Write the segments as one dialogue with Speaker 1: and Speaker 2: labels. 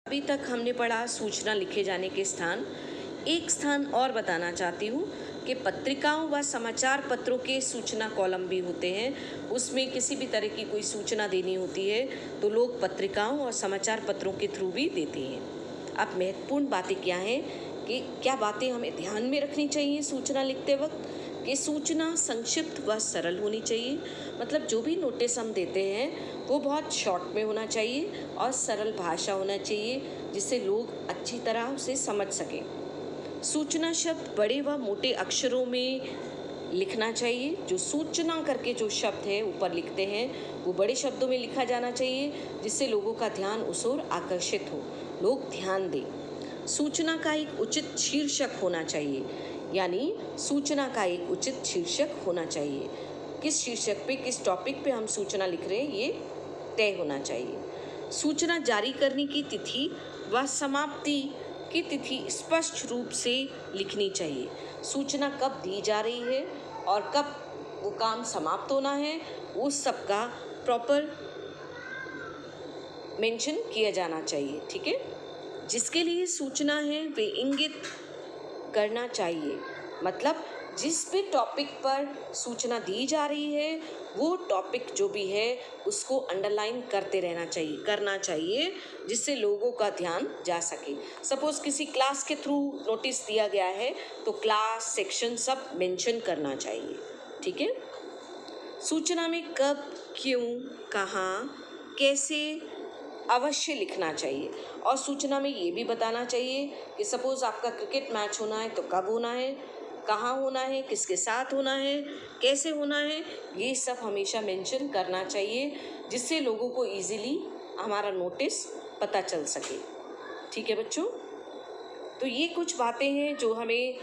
Speaker 1: अभी तक हमने पढ़ा सूचना लिखे जाने के स्थान। एक स्थान और बताना चाहती हूँ कि पत्रिकाओं व समाचार पत्रों के सूचना कॉलम भी होते हैं। उसमें किसी भी तरह की कोई सूचना देनी होती है तो लोग पत्रिकाओं और समाचार पत्रों के थ्रू भी देते हैं। अब महत्वपूर्ण बातें क्या हैं कि क्या बातें हमें ध्यान में रखनी चाहिए सूचना लिखते वक्त कि सूचना संक्षिप्त व सरल होनी चाहिए। मतलब जो भी नोटिस हम देते हैं वो बहुत शॉर्ट में होना चाहिए और सरल भाषा होना चाहिए जिससे लोग अच्छी तरह उसे समझ सकें। सूचना शब्द बड़े व मोटे अक्षरों में लिखना चाहिए। जो सूचना करके जो शब्द है ऊपर लिखते हैं वो बड़े शब्दों में लिखा जाना चाहिए जिससे लोगों का ध्यान उस ओर आकर्षित हो, लोग ध्यान दें। सूचना का एक उचित शीर्षक होना चाहिए, यानी सूचना का एक उचित शीर्षक होना चाहिए। किस शीर्षक पे, किस टॉपिक पे हम सूचना लिख रहे हैं ये तय होना चाहिए। सूचना जारी करने की तिथि व समाप्ति की तिथि स्पष्ट रूप से लिखनी चाहिए। सूचना कब दी जा रही है और कब वो काम समाप्त होना है वो सब का प्रॉपर मेंशन किया जाना चाहिए। ठीक है, जिसके लिए सूचना है वे इंगित करना चाहिए। मतलब जिस भी टॉपिक पर सूचना दी जा रही है वो टॉपिक जो भी है उसको अंडरलाइन करते रहना चाहिए, करना चाहिए जिससे लोगों का ध्यान जा सके। सपोज किसी क्लास के थ्रू नोटिस दिया गया है तो क्लास, सेक्शन सब मेंशन करना चाहिए। ठीक है, सूचना में कब, क्यों, कहाँ, कैसे अवश्य लिखना चाहिए। और सूचना में ये भी बताना चाहिए कि सपोज आपका क्रिकेट मैच होना है तो कब होना है, कहाँ होना है, किसके साथ होना है, कैसे होना है, ये सब हमेशा मेंशन करना चाहिए जिससे लोगों को इजीली हमारा नोटिस पता चल सके। ठीक है बच्चों, तो ये कुछ बातें हैं जो हमें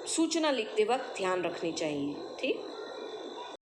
Speaker 1: सूचना लिखते वक्त ध्यान रखनी चाहिए। ठीक।